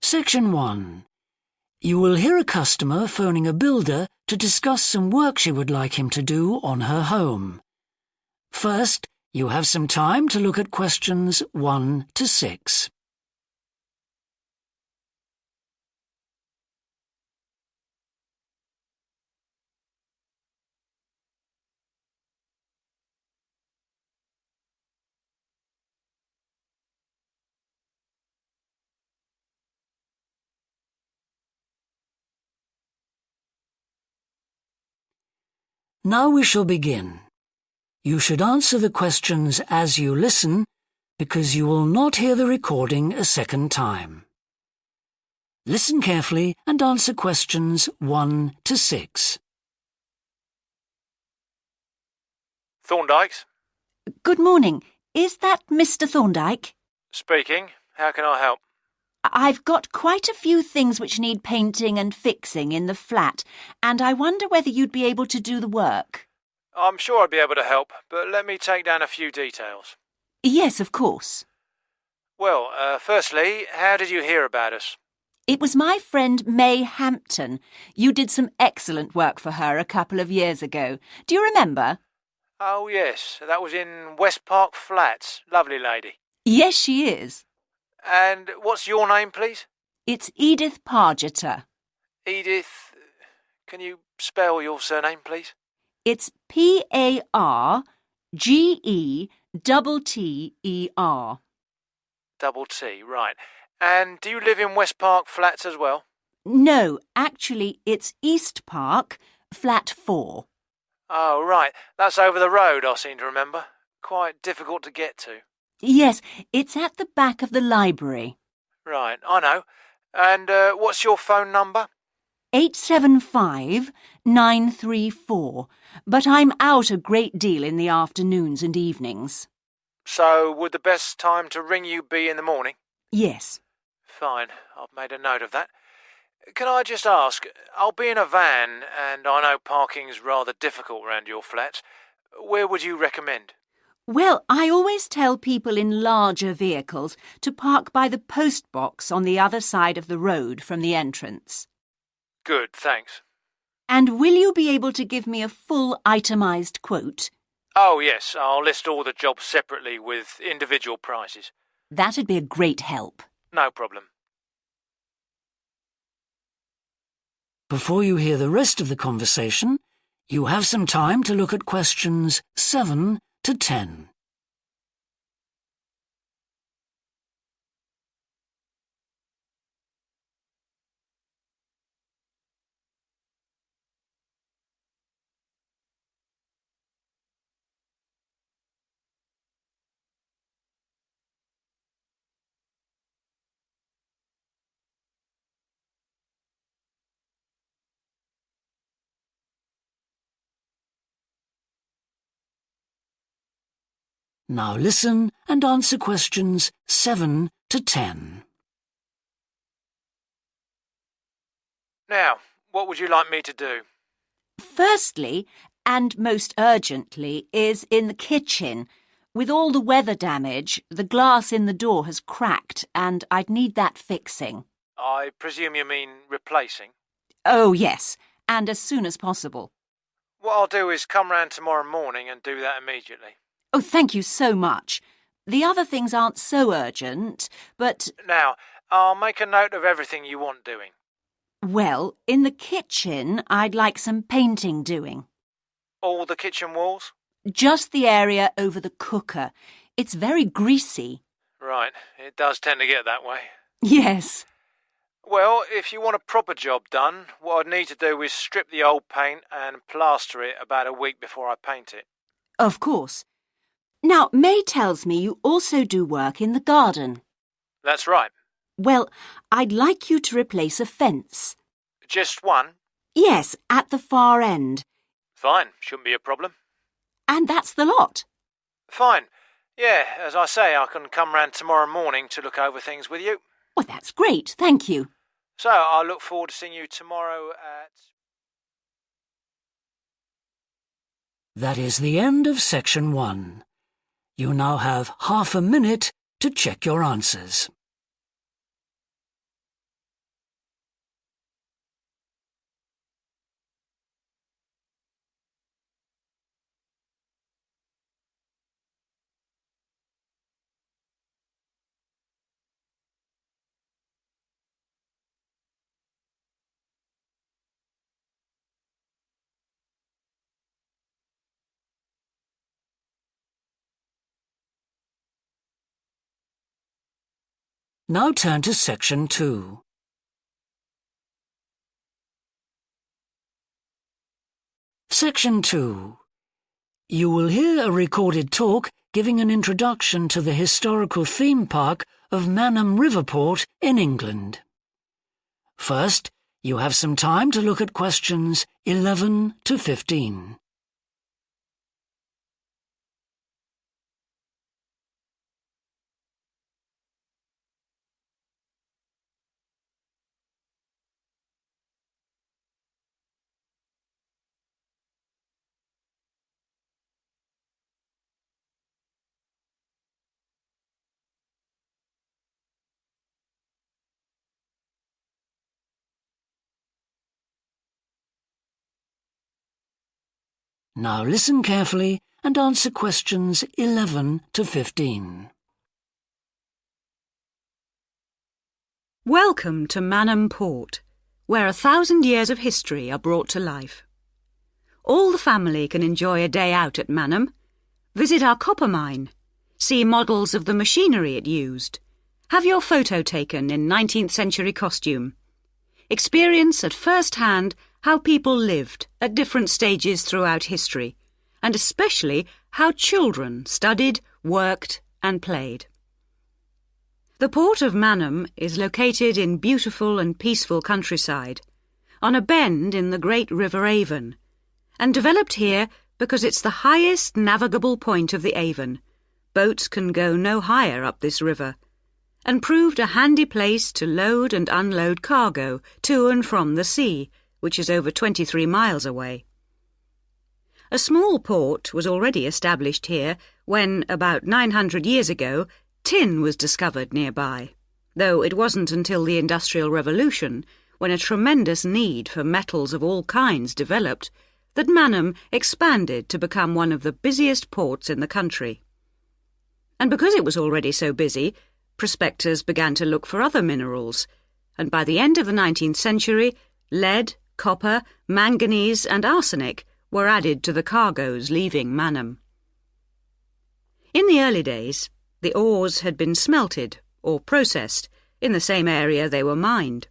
Section 1. You will hear a customer phoning a builder to discuss some work she would like him to do on her home. First, you have some time to look at questions 1 to 6. Now we shall begin. You should answer the questions as you listen, because you will not hear the recording a second time. Listen carefully and answer questions 1 to 6. Thorndike's? Good morning. Is that Mr. Thorndyke? Speaking. How can I help? I've got quite a few things which need painting and fixing in the flat, and I wonder whether you'd be able to do the work. I'm sure I'd be able to help, but let me take down a few details. Yes, of course. Well, firstly, how did you hear about us? It was my friend May Hampton. You did some excellent work for her a couple of years ago. Do you remember? Oh, yes. That was in West Park Flats. Lovely lady. Yes, she is. And what's your name, please? It's Edith Pargeter. Edith. Can you spell your surname, please? It's Pargeter. Double T, right. And do you live in West Park Flats as well? No, actually, it's East Park, flat 4. Oh, right. That's over the road, I seem to remember. Quite difficult to get to. Yes, it's at the back of the library. Right, I know. And what's your phone number? 875-934, but I'm out a great deal in the afternoons and evenings. So would the best time to ring you be in the morning? Yes. Fine, I've made a note of that. Can I just ask, I'll be in a van, and I know parking's rather difficult around your flats. Where would you recommend? Well, I always tell people in larger vehicles to park by the post box on the other side of the road from the entrance. Good, thanks. And will you be able to give me a full itemised quote? Oh, yes, I'll list all the jobs separately with individual prices. That'd be a great help. No problem. Before you hear the rest of the conversation, you have some time to look at questions 7 to 10. Now listen and answer questions 7 to 10. Now, what would you like me to do? Firstly, and most urgently, is in the kitchen. With all the weather damage, the glass in the door has cracked and I'd need that fixing. I presume you mean replacing? Oh, yes, and as soon as possible. What I'll do is come round tomorrow morning and do that immediately. Oh, thank you so much. The other things aren't so urgent, but... Now, I'll make a note of everything you want doing. Well, in the kitchen, I'd like some painting doing. All the kitchen walls? Just the area over the cooker. It's very greasy. Right, it does tend to get that way. Yes. Well, if you want a proper job done, what I'd need to do is strip the old paint and plaster it about a week before I paint it. Of course. Now, May tells me you also do work in the garden. That's right. Well, I'd like you to replace a fence. Just one? Yes, at the far end. Fine, shouldn't be a problem. And that's the lot. Fine. Yeah, as I say, I can come round tomorrow morning to look over things with you. Well, that's great, thank you. So, I look forward to seeing you tomorrow at... That is the end of section 1. You now have half a minute to check your answers. Now turn to Section 2. Section 2. You will hear a recorded talk giving an introduction to the historical theme park of Manham Port in England. First, you have some time to look at questions 11 to 15. Now listen carefully and answer questions 11 to 15. Welcome to Manham Port, where 1,000 years of history are brought to life. All the family can enjoy a day out at Manham, visit our copper mine, see models of the machinery it used, have your photo taken in 19th century costume, experience at first hand how people lived at different stages throughout history, and especially how children studied, worked and played. The port of Manham is located in beautiful and peaceful countryside, on a bend in the great River Avon, and developed here because it's the highest navigable point of the Avon. Boats can go no higher up this river, and proved a handy place to load and unload cargo to and from the sea, which is over 23 miles away. A small port was already established here when, about 900 years ago, tin was discovered nearby, though it wasn't until the Industrial Revolution, when a tremendous need for metals of all kinds developed, that Manham expanded to become one of the busiest ports in the country. And because it was already so busy, prospectors began to look for other minerals, and by the end of the 19th century, lead, copper, manganese and arsenic were added to the cargoes leaving Manham. In the early days, the ores had been smelted or processed in the same area they were mined.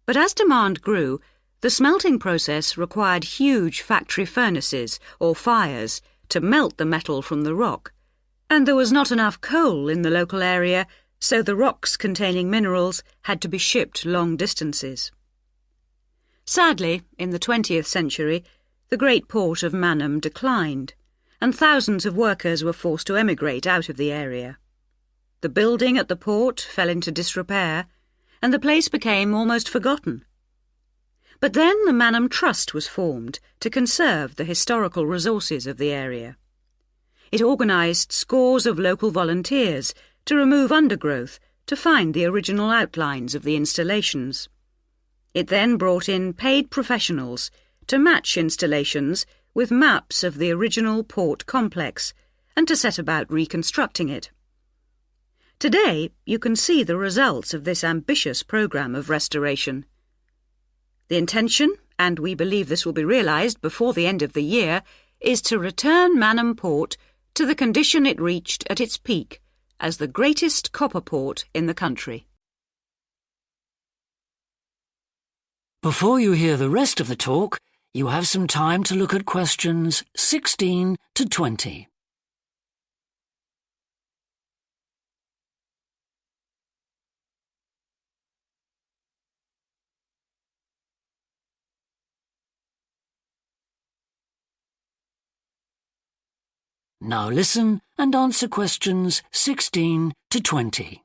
But as demand grew, the smelting process required huge factory furnaces or fires to melt the metal from the rock, and there was not enough coal in the local area, so the rocks containing minerals had to be shipped long distances. Sadly, in the 20th century, the great port of Manham declined, and thousands of workers were forced to emigrate out of the area. The building at the port fell into disrepair, and the place became almost forgotten. But then the Manham Trust was formed to conserve the historical resources of the area. It organised scores of local volunteers to remove undergrowth to find the original outlines of the installations. It then brought in paid professionals to match installations with maps of the original port complex and to set about reconstructing it. Today, you can see the results of this ambitious programme of restoration. The intention, and we believe this will be realised before the end of the year, is to return Manham Port to the condition it reached at its peak as the greatest copper port in the country. Before you hear the rest of the talk, you have some time to look at questions 16 to 20. Now listen and answer questions 16 to 20.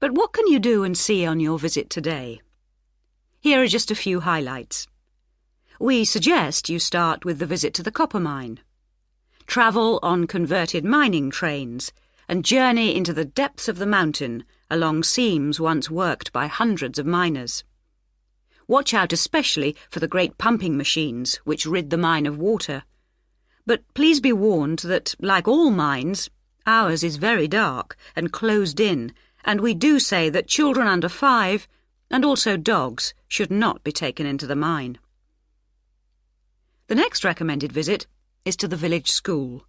But what can you do and see on your visit today? Here are just a few highlights. We suggest you start with the visit to the copper mine. Travel on converted mining trains and journey into the depths of the mountain along seams once worked by hundreds of miners. Watch out especially for the great pumping machines which rid the mine of water. But please be warned that, like all mines, ours is very dark and closed in, and we do say that children under 5 and also dogs should not be taken into the mine. The next recommended visit is to the village school.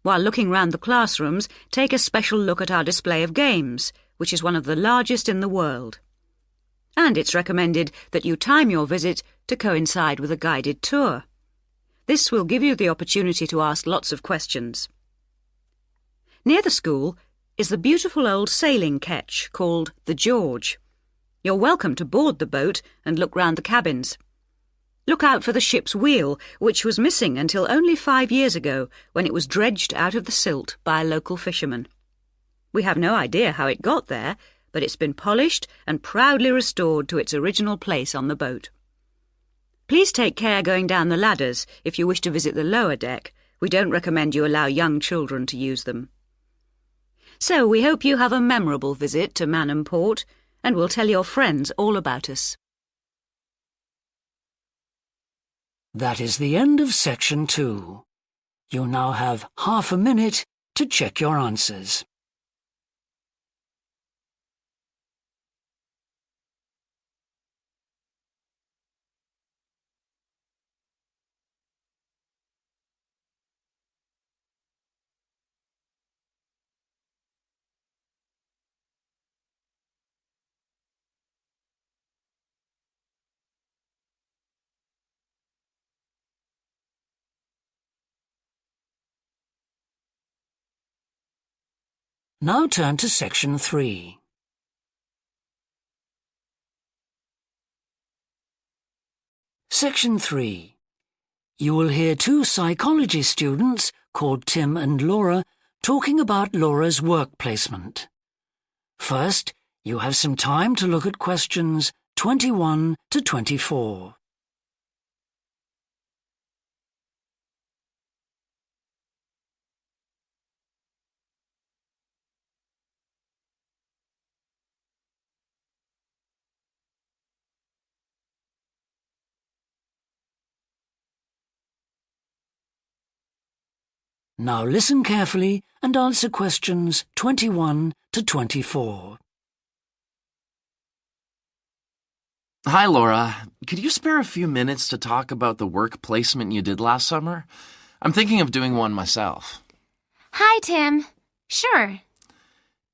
While looking round the classrooms, take a special look at our display of games, which is one of the largest in the world. And it's recommended that you time your visit to coincide with a guided tour. This will give you the opportunity to ask lots of questions. Near the school is the beautiful old sailing ketch called the George. You're welcome to board the boat and look round the cabins. Look out for the ship's wheel, which was missing until only 5 years ago, when it was dredged out of the silt by a local fisherman. We have no idea how it got there, but it's been polished and proudly restored to its original place on the boat. Please take care going down the ladders if you wish to visit the lower deck. We don't recommend you allow young children to use them. So we hope you have a memorable visit to Manham Port, and will tell your friends all about us. That is the end of section 2. You now have half a minute to check your answers. Now turn to section 3. Section 3. You will hear 2 psychology students called Tim and Laura talking about Laura's work placement. First, you have some time to look at questions 21 to 24. Now listen carefully and answer questions 21 to 24. Hi, Laura. Could you spare a few minutes to talk about the work placement you did last summer? I'm thinking of doing one myself. Hi, Tim. Sure.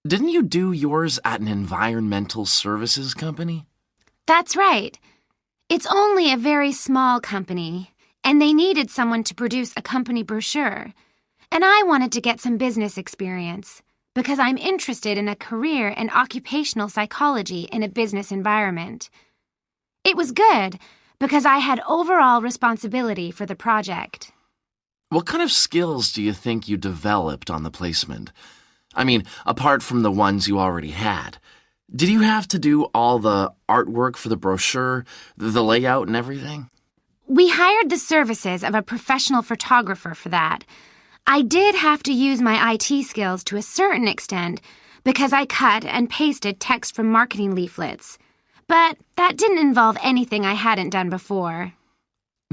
Didn't you do yours at an environmental services company? That's right. It's only a very small company, and they needed someone to produce a company brochure. And I wanted to get some business experience, because I'm interested in a career in occupational psychology in a business environment. It was good, because I had overall responsibility for the project. What kind of skills do you think you developed on the placement? I mean, apart from the ones you already had. Did you have to do all the artwork for the brochure, the layout and everything? We hired the services of a professional photographer for that. I did have to use my IT skills to a certain extent because I cut and pasted text from marketing leaflets. But that didn't involve anything I hadn't done before.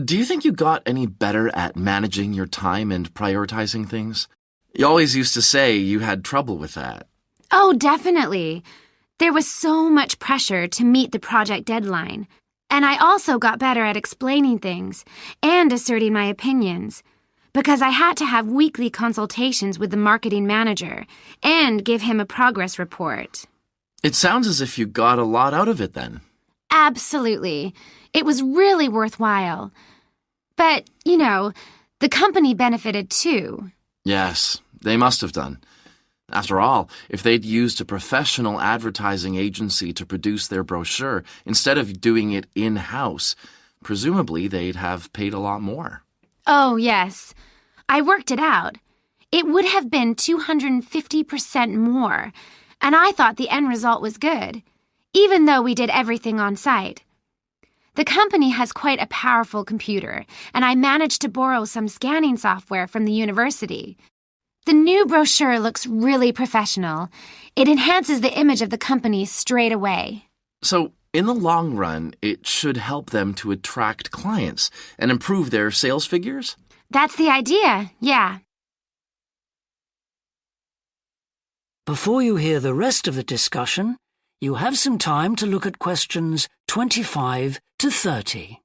Do you think you got any better at managing your time and prioritizing things? You always used to say you had trouble with that. Oh, definitely. There was so much pressure to meet the project deadline. And I also got better at explaining things and asserting my opinions, because I had to have weekly consultations with the marketing manager and give him a progress report. It sounds as if you got a lot out of it then. Absolutely. It was really worthwhile. But, the company benefited too. Yes, they must have done. After all, if they'd used a professional advertising agency to produce their brochure instead of doing it in-house, presumably they'd have paid a lot more. Oh, yes. I worked it out. It would have been 250% more, and I thought the end result was good, even though we did everything on site. The company has quite a powerful computer, and I managed to borrow some scanning software from the university. The new brochure looks really professional. It enhances the image of the company straight away. So, in the long run, it should help them to attract clients and improve their sales figures? That's the idea, yeah. Before you hear the rest of the discussion, you have some time to look at questions 25 to 30.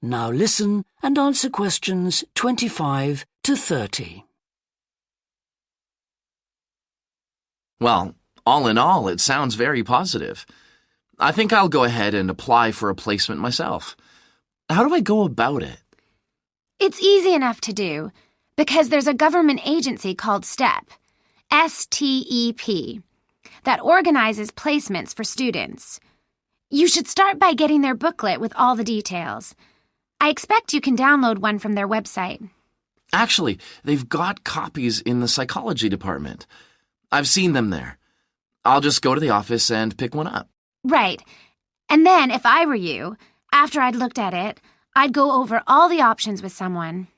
Now listen and answer questions 25 to 30. Well, all in all, it sounds very positive. I think I'll go ahead and apply for a placement myself. How do I go about it? It's easy enough to do, because there's a government agency called STEP, S-T-E-P, that organizes placements for students. You should start by getting their booklet with all the details. I expect you can download one from their website. Actually, they've got copies in the psychology department. I've seen them there. I'll just go to the office and pick one up. Right. And then, if I were you, after I'd looked at it, I'd go over all the options with someone.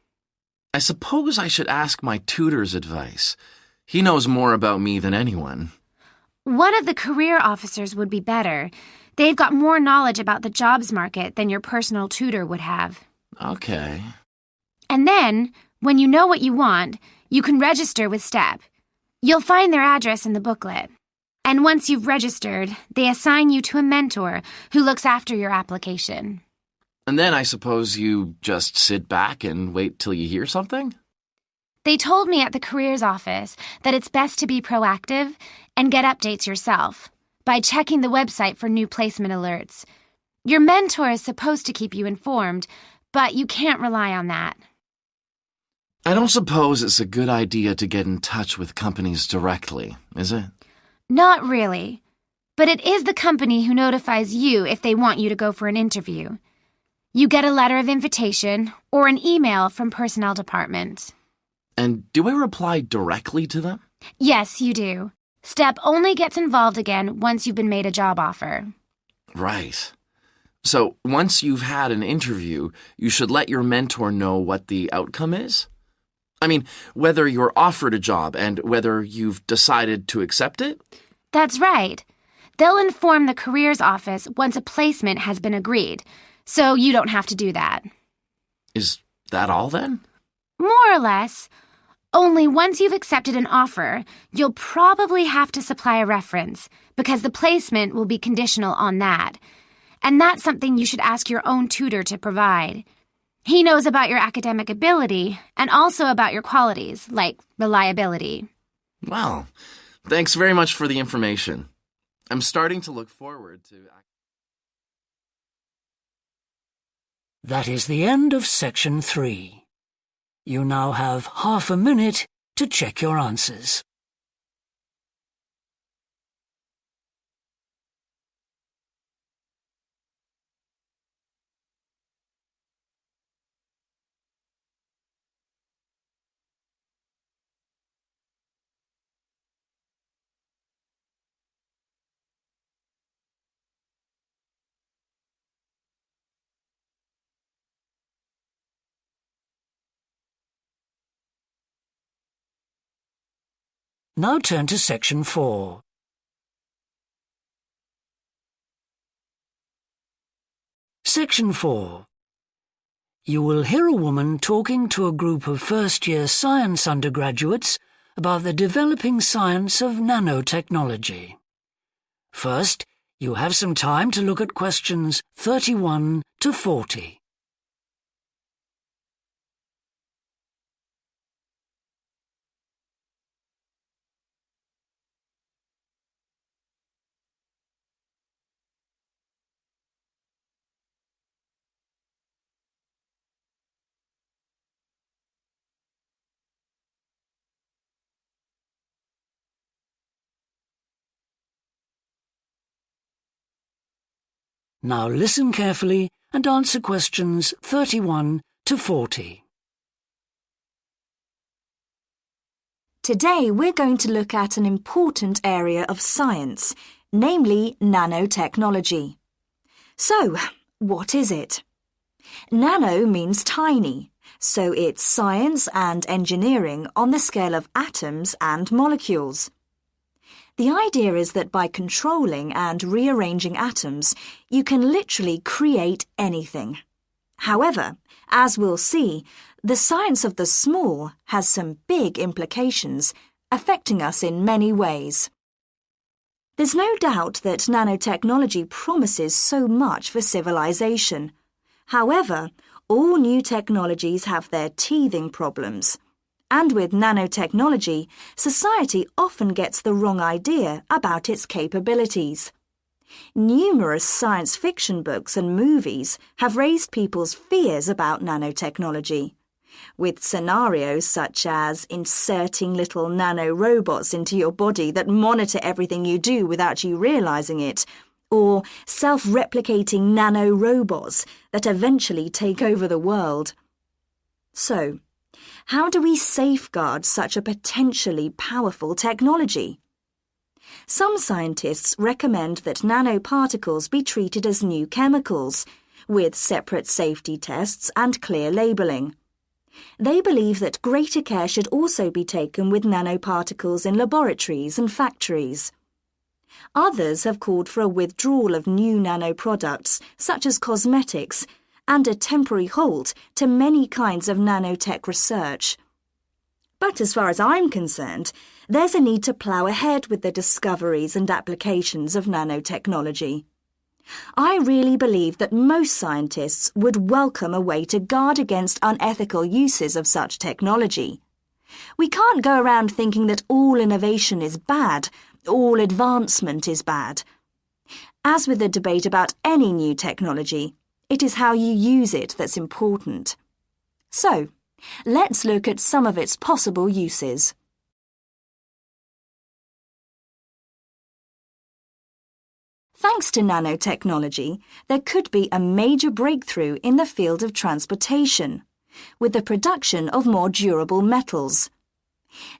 I suppose I should ask my tutor's advice. He knows more about me than anyone. One of the career officers would be better. They've got more knowledge about the jobs market than your personal tutor would have. Okay. And then, when you know what you want, you can register with STEP. You'll find their address in the booklet. And once you've registered, they assign you to a mentor who looks after your application. And then I suppose you just sit back and wait till you hear something? They told me at the careers office that it's best to be proactive and get updates yourself by checking the website for new placement alerts. Your mentor is supposed to keep you informed, but you can't rely on that. I don't suppose it's a good idea to get in touch with companies directly, is it? Not really. But it is the company who notifies you if they want you to go for an interview. You get a letter of invitation or an email from personnel department. And do I reply directly to them? Yes, you do. STEP only gets involved again once you've been made a job offer. Right. So once you've had an interview, you should let your mentor know what the outcome is? I mean, whether you're offered a job and whether you've decided to accept it? That's right. They'll inform the careers office once a placement has been agreed, so you don't have to do that. Is that all then? More or less. Only once you've accepted an offer, you'll probably have to supply a reference, because the placement will be conditional on that. And that's something you should ask your own tutor to provide. He knows about your academic ability and also about your qualities, like reliability. Well, thanks very much for the information. I'm starting to look forward to... That is the end of section 3. You now have half a minute to check your answers. Now turn to section 4. Section 4. You will hear a woman talking to a group of first-year science undergraduates about the developing science of nanotechnology. First, you have some time to look at questions 31 to 40. Now listen carefully and answer questions 31 to 40. Today we're going to look at an important area of science, namely nanotechnology. So, what is it? Nano means tiny, so it's science and engineering on the scale of atoms and molecules. The idea is that by controlling and rearranging atoms, you can literally create anything. However, as we'll see, the science of the small has some big implications, affecting us in many ways. There's no doubt that nanotechnology promises so much for civilization. However, all new technologies have their teething problems. And with nanotechnology, society often gets the wrong idea about its capabilities. Numerous science fiction books and movies have raised people's fears about nanotechnology, with scenarios such as inserting little nanorobots into your body that monitor everything you do without you realizing it, or self-replicating nanorobots that eventually take over the world. So, how do we safeguard such a potentially powerful technology? Some scientists recommend that nanoparticles be treated as new chemicals, with separate safety tests and clear labelling. They believe that greater care should also be taken with nanoparticles in laboratories and factories. Others have called for a withdrawal of new nanoproducts, such as cosmetics, and a temporary halt to many kinds of nanotech research. But as far as I'm concerned, there's a need to plough ahead with the discoveries and applications of nanotechnology. I really believe that most scientists would welcome a way to guard against unethical uses of such technology. We can't go around thinking that all innovation is bad, all advancement is bad. As with the debate about any new technology, it is how you use it that's important. So, let's look at some of its possible uses. Thanks to nanotechnology, there could be a major breakthrough in the field of transportation, with the production of more durable metals.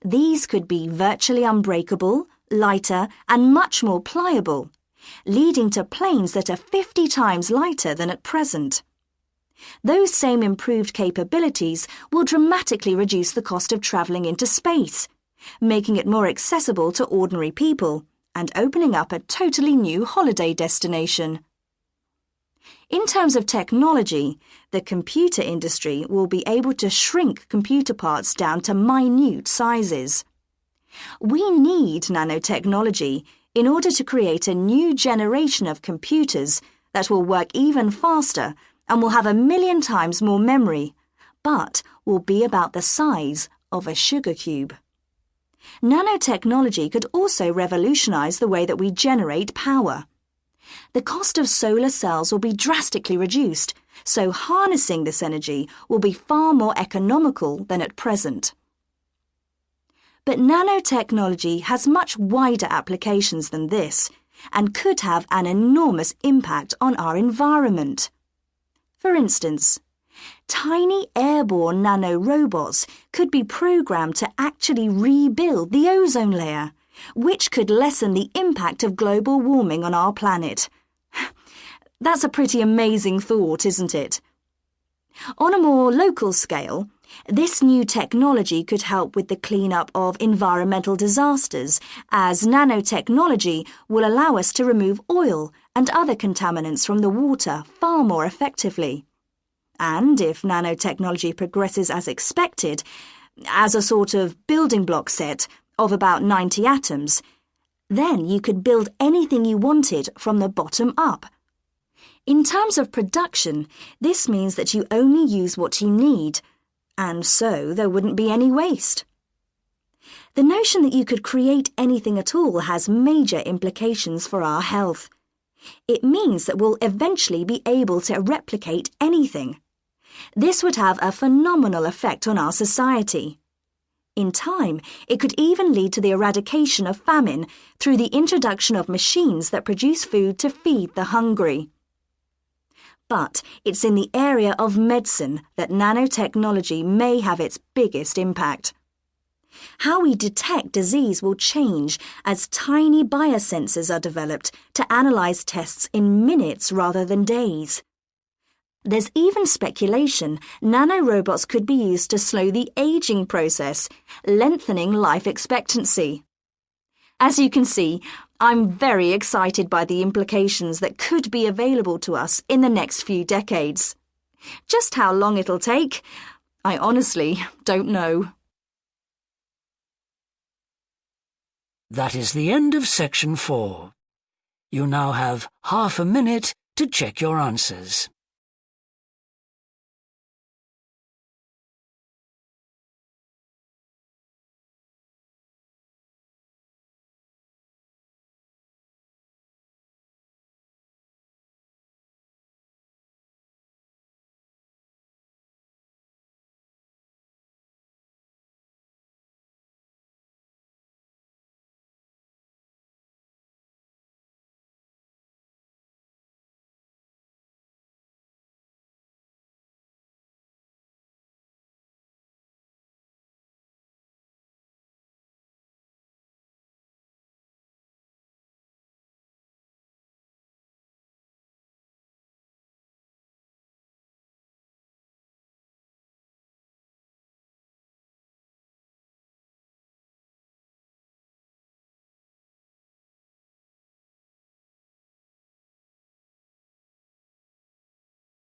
These could be virtually unbreakable, lighter, and much more pliable, leading to planes that are 50 times lighter than at present. Those same improved capabilities will dramatically reduce the cost of travelling into space, making it more accessible to ordinary people and opening up a totally new holiday destination. In terms of technology, the computer industry will be able to shrink computer parts down to minute sizes. We need nanotechnology in order to create a new generation of computers that will work even faster and will have 1,000,000 times more memory, but will be about the size of a sugar cube. Nanotechnology could also revolutionize the way that we generate power. The cost of solar cells will be drastically reduced, so harnessing this energy will be far more economical than at present. But nanotechnology has much wider applications than this and could have an enormous impact on our environment. For instance, tiny airborne nanorobots could be programmed to actually rebuild the ozone layer, which could lessen the impact of global warming on our planet. That's a pretty amazing thought, isn't it? On a more local scale, this new technology could help with the cleanup of environmental disasters, as nanotechnology will allow us to remove oil and other contaminants from the water far more effectively. And if nanotechnology progresses as expected, as a sort of building block set of about 90 atoms, then you could build anything you wanted from the bottom up. In terms of production, this means that you only use what you need, and so there wouldn't be any waste. The notion that you could create anything at all has major implications for our health. It means that we'll eventually be able to replicate anything. This would have a phenomenal effect on our society. In time, it could even lead to the eradication of famine through the introduction of machines that produce food to feed the hungry. But it's in the area of medicine that nanotechnology may have its biggest impact. How we detect disease will change as tiny biosensors are developed to analyze tests in minutes rather than days. There's even speculation nanorobots could be used to slow the aging process, lengthening life expectancy. As you can see, I'm very excited by the implications that could be available to us in the next few decades. Just how long it'll take, I honestly don't know. That is the end of section 4. You now have half a minute to check your answers.